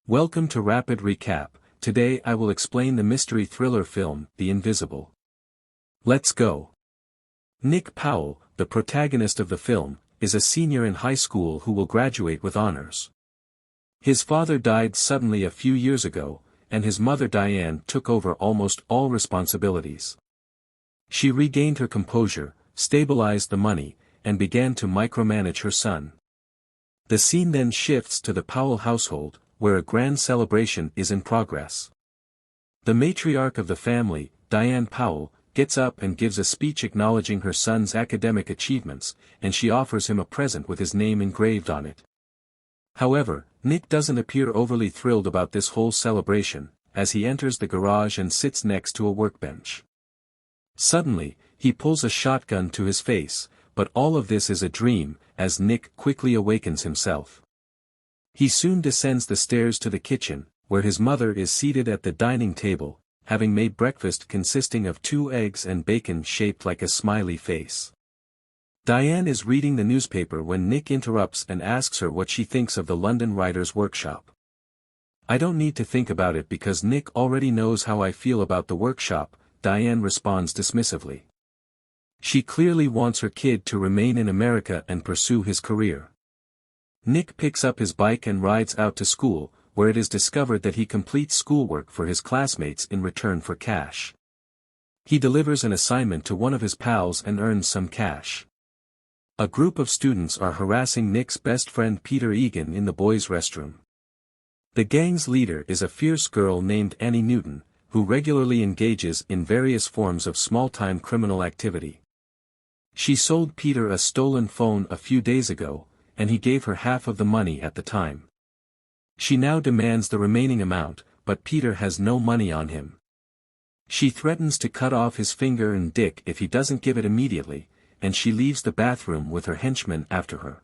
Welcome to Rapid Recap. Today I will explain the mystery thriller film, The Invisible. Let's go. Nick Powell, the protagonist of the film, is a senior in high school who will graduate with honors. His father died suddenly a few years ago, and his mother Diane took over almost all responsibilities. She regained her composure, stabilized the money, and began to micromanage her son. The scene then shifts to the Powell household, where a grand celebration is in progress. The matriarch of the family, Diane Powell, gets up and gives a speech acknowledging her son's academic achievements, and she offers him a present with his name engraved on it. However, Nick doesn't appear overly thrilled about this whole celebration, as he enters the garage and sits next to a workbench. Suddenly, he pulls a shotgun to his face, but all of this is a dream, as Nick quickly awakens himself. He soon descends the stairs to the kitchen, where his mother is seated at the dining table, having made breakfast consisting of 2 eggs and bacon shaped like a smiley face. Diane is reading the newspaper when Nick interrupts and asks her what she thinks of the London Writers' Workshop. "I don't need to think about it because Nick already knows how I feel about the workshop," Diane responds dismissively. She clearly wants her kid to remain in America and pursue his career. Nick picks up his bike and rides out to school, where it is discovered that he completes schoolwork for his classmates in return for cash. He delivers an assignment to one of his pals and earns some cash. A group of students are harassing Nick's best friend Pete Egan in the boys' restroom. The gang's leader is a fierce girl named Annie Newton, who regularly engages in various forms of small-time criminal activity. She sold Peter a stolen phone a few days ago, and he gave her half of the money at the time. She now demands the remaining amount, but Peter has no money on him. She threatens to cut off his finger and dick if he doesn't give it immediately, and she leaves the bathroom with her henchmen after her.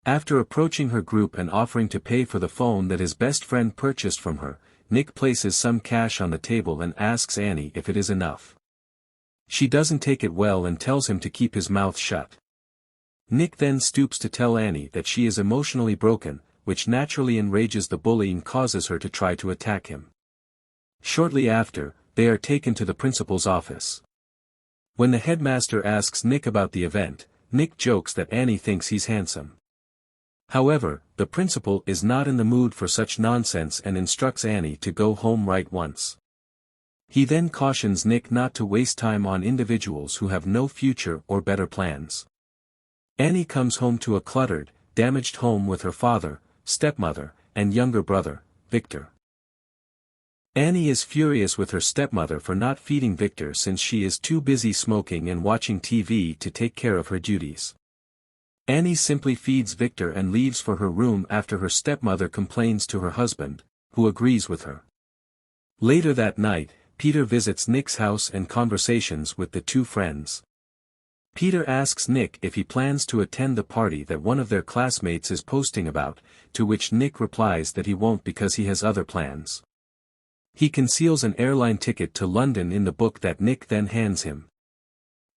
After approaching her group and offering to pay for the phone that his best friend purchased from her, Nick places some cash on the table and asks Annie if it is enough. She doesn't take it well and tells him to keep his mouth shut. Nick then stoops to tell Annie that she is emotionally broken, which naturally enrages the bully and causes her to try to attack him. Shortly after, they are taken to the principal's office. When the headmaster asks Nick about the event, Nick jokes that Annie thinks he's handsome. However, the principal is not in the mood for such nonsense and instructs Annie to go home right once. He then cautions Nick not to waste time on individuals who have no future or better plans. Annie comes home to a cluttered, damaged home with her father, stepmother, and younger brother, Victor. Annie is furious with her stepmother for not feeding Victor since she is too busy smoking and watching TV to take care of her duties. Annie simply feeds Victor and leaves for her room after her stepmother complains to her husband, who agrees with her. Later that night, Peter visits Nick's house and conversations with the two friends. Peter asks Nick if he plans to attend the party that one of their classmates is posting about, to which Nick replies that he won't because he has other plans. He conceals an airline ticket to London in the book that Nick then hands him.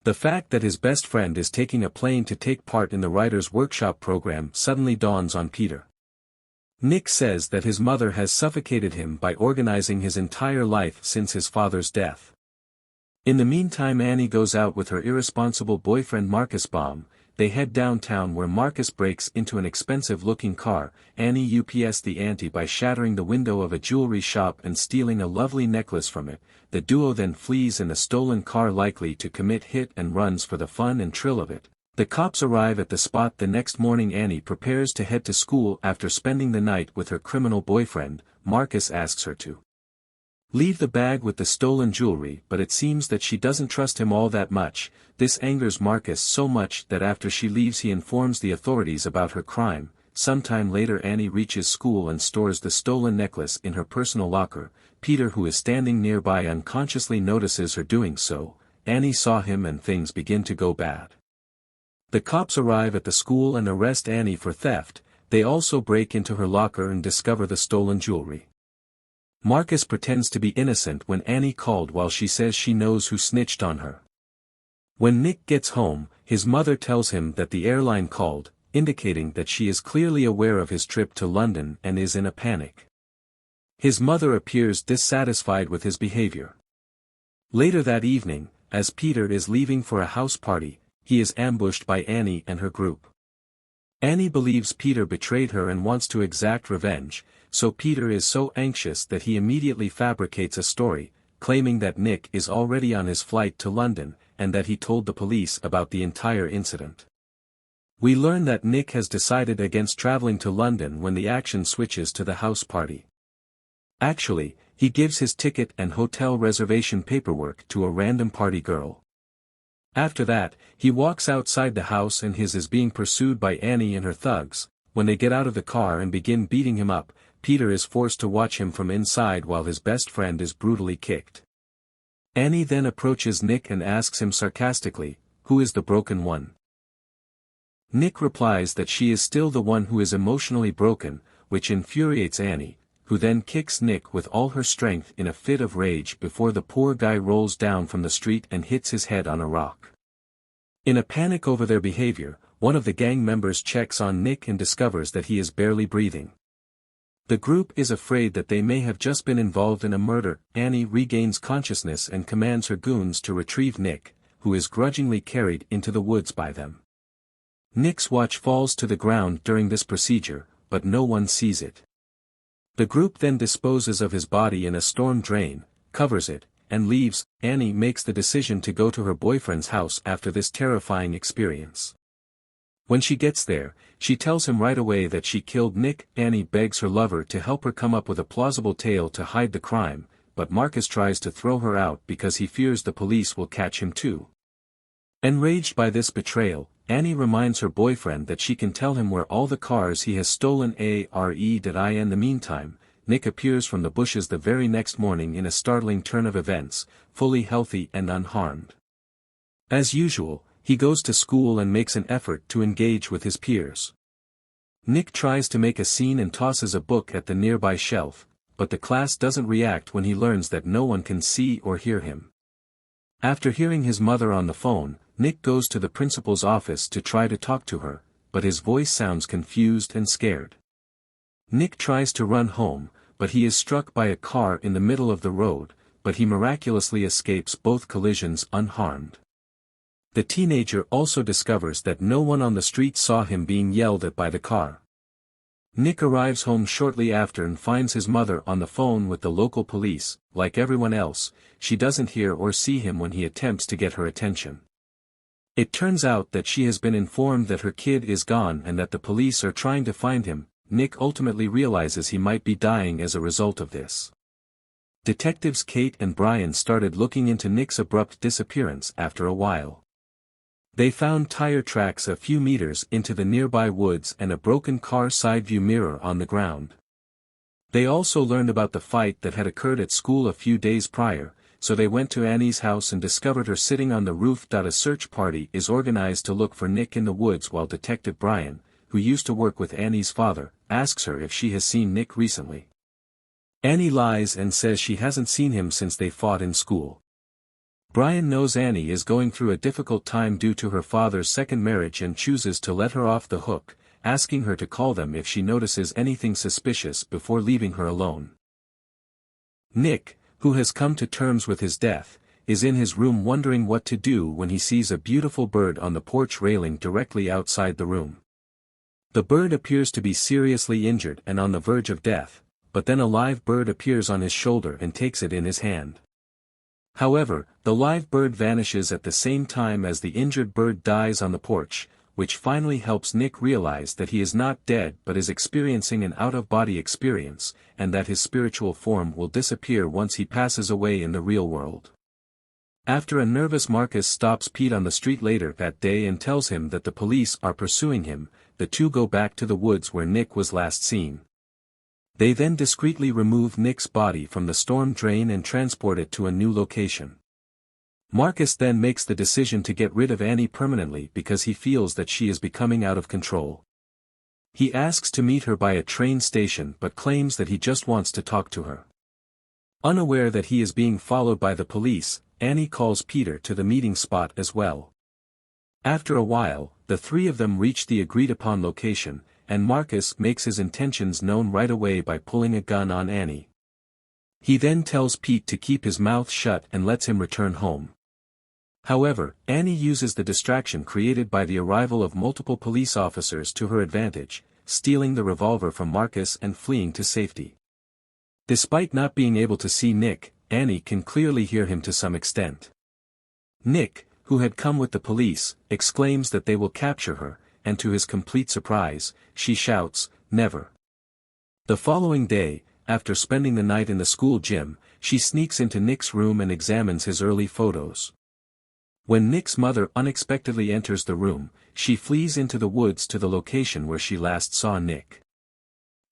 The fact that his best friend is taking a plane to take part in the Writers' Workshop program suddenly dawns on Peter. Nick says that his mother has suffocated him by organizing his entire life since his father's death. In the meantime, Annie goes out with her irresponsible boyfriend Marcus Baum. They head downtown where Marcus breaks into an expensive-looking car. Annie ups the ante by shattering the window of a jewelry shop and stealing a lovely necklace from it. The duo then flees in a stolen car, likely to commit hit and runs for the fun and thrill of it. The cops arrive at the spot the next morning. Annie prepares to head to school after spending the night with her criminal boyfriend. Marcus asks her to leave the bag with the stolen jewelry, but it seems that she doesn't trust him all that much. This angers Marcus so much that after she leaves he informs the authorities about her crime. Sometime later Annie reaches school and stores the stolen necklace in her personal locker. Peter, who is standing nearby, unconsciously notices her doing so. Annie saw him and things begin to go bad. The cops arrive at the school and arrest Annie for theft. They also break into her locker and discover the stolen jewelry. Marcus pretends to be innocent when Annie called while she says she knows who snitched on her. When Nick gets home, his mother tells him that the airline called, indicating that she is clearly aware of his trip to London and is in a panic. His mother appears dissatisfied with his behavior. Later that evening, as Peter is leaving for a house party, he is ambushed by Annie and her group. Annie believes Peter betrayed her and wants to exact revenge, so Peter is so anxious that he immediately fabricates a story, claiming that Nick is already on his flight to London, and that he told the police about the entire incident. We learn that Nick has decided against traveling to London when the action switches to the house party. Actually, he gives his ticket and hotel reservation paperwork to a random party girl. After that, he walks outside the house and is being pursued by Annie and her thugs. When they get out of the car and begin beating him up, Peter is forced to watch him from inside while his best friend is brutally kicked. Annie then approaches Nick and asks him sarcastically, "Who is the broken one?" Nick replies that she is still the one who is emotionally broken, which infuriates Annie, who then kicks Nick with all her strength in a fit of rage before the poor guy rolls down from the street and hits his head on a rock. In a panic over their behavior, one of the gang members checks on Nick and discovers that he is barely breathing. The group is afraid that they may have just been involved in a murder. Annie regains consciousness and commands her goons to retrieve Nick, who is grudgingly carried into the woods by them. Nick's watch falls to the ground during this procedure, but no one sees it. The group then disposes of his body in a storm drain, covers it, and leaves. Annie makes the decision to go to her boyfriend's house after this terrifying experience. When she gets there, she tells him right away that she killed Nick. Annie begs her lover to help her come up with a plausible tale to hide the crime, but Marcus tries to throw her out because he fears the police will catch him too. Enraged by this betrayal, Annie reminds her boyfriend that she can tell him where all the cars he has stolen are. In the meantime, Nick appears from the bushes the very next morning in a startling turn of events, fully healthy and unharmed. As usual, he goes to school and makes an effort to engage with his peers. Nick tries to make a scene and tosses a book at the nearby shelf, but the class doesn't react when he learns that no one can see or hear him. After hearing his mother on the phone, Nick goes to the principal's office to try to talk to her, but his voice sounds confused and scared. Nick tries to run home, but he is struck by a car in the middle of the road, but he miraculously escapes both collisions unharmed. The teenager also discovers that no one on the street saw him being yelled at by the car. Nick arrives home shortly after and finds his mother on the phone with the local police. Like everyone else, she doesn't hear or see him when he attempts to get her attention. It turns out that she has been informed that her kid is gone and that the police are trying to find him. Nick ultimately realizes he might be dying as a result of this. Detectives Kate and Brian started looking into Nick's abrupt disappearance after a while. They found tire tracks a few meters into the nearby woods and a broken car side view mirror on the ground. They also learned about the fight that had occurred at school a few days prior, so they went to Annie's house and discovered her sitting on the roof. A search party is organized to look for Nick in the woods while Detective Brian, who used to work with Annie's father, asks her if she has seen Nick recently. Annie lies and says she hasn't seen him since they fought in school. Brian knows Annie is going through a difficult time due to her father's second marriage and chooses to let her off the hook, asking her to call them if she notices anything suspicious before leaving her alone. Nick, who has come to terms with his death, is in his room wondering what to do when he sees a beautiful bird on the porch railing directly outside the room. The bird appears to be seriously injured and on the verge of death, but then a live bird appears on his shoulder and takes it in his hand. However, the live bird vanishes at the same time as the injured bird dies on the porch, which finally helps Nick realize that he is not dead but is experiencing an out-of-body experience, and that his spiritual form will disappear once he passes away in the real world. After a nervous Marcus stops Pete on the street later that day and tells him that the police are pursuing him, the two go back to the woods where Nick was last seen. They then discreetly remove Nick's body from the storm drain and transport it to a new location. Marcus then makes the decision to get rid of Annie permanently because he feels that she is becoming out of control. He asks to meet her by a train station but claims that he just wants to talk to her. Unaware that he is being followed by the police, Annie calls Peter to the meeting spot as well. After a while, the three of them reach the agreed-upon location, and Marcus makes his intentions known right away by pulling a gun on Annie. He then tells Pete to keep his mouth shut and lets him return home. However, Annie uses the distraction created by the arrival of multiple police officers to her advantage, stealing the revolver from Marcus and fleeing to safety. Despite not being able to see Nick, Annie can clearly hear him to some extent. Nick, who had come with the police, exclaims that they will capture her, and to his complete surprise, she shouts, "Never." The following day, after spending the night in the school gym, she sneaks into Nick's room and examines his early photos. When Nick's mother unexpectedly enters the room, she flees into the woods to the location where she last saw Nick.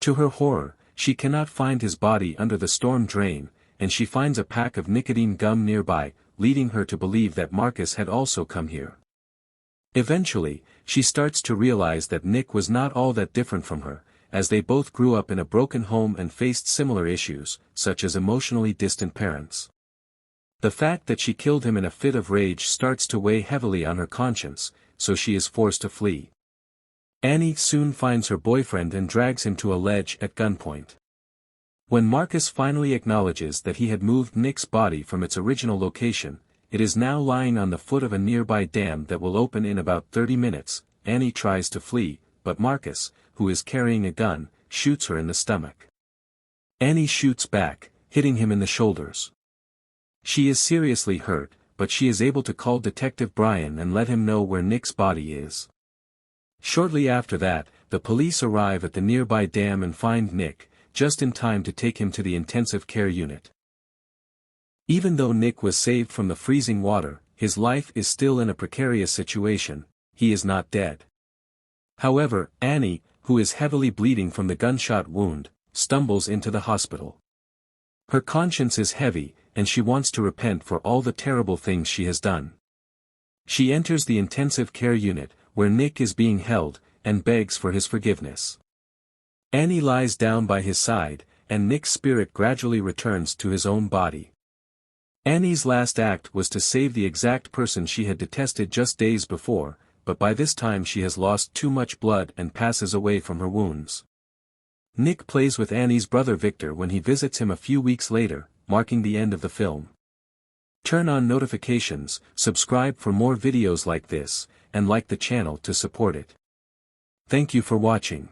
To her horror, she cannot find his body under the storm drain, and she finds a pack of nicotine gum nearby, leading her to believe that Marcus had also come here. Eventually, she starts to realize that Nick was not all that different from her, as they both grew up in a broken home and faced similar issues, such as emotionally distant parents. The fact that she killed him in a fit of rage starts to weigh heavily on her conscience, so she is forced to flee. Annie soon finds her boyfriend and drags him to a ledge at gunpoint. When Marcus finally acknowledges that he had moved Nick's body from its original location, it is now lying on the foot of a nearby dam that will open in about 30 minutes, Annie tries to flee, but Marcus, who is carrying a gun, shoots her in the stomach. Annie shoots back, hitting him in the shoulders. She is seriously hurt, but she is able to call Detective Brian and let him know where Nick's body is. Shortly after that, the police arrive at the nearby dam and find Nick, just in time to take him to the intensive care unit. Even though Nick was saved from the freezing water, his life is still in a precarious situation. He is not dead. However, Annie, who is heavily bleeding from the gunshot wound, stumbles into the hospital. Her conscience is heavy, and she wants to repent for all the terrible things she has done. She enters the intensive care unit, where Nick is being held, and begs for his forgiveness. Annie lies down by his side, and Nick's spirit gradually returns to his own body. Annie's last act was to save the exact person she had detested just days before, but by this time she has lost too much blood and passes away from her wounds. Nick plays with Annie's brother Victor when he visits him a few weeks later, marking the end of the film. Turn on notifications, subscribe for more videos like this, and like the channel to support it. Thank you for watching.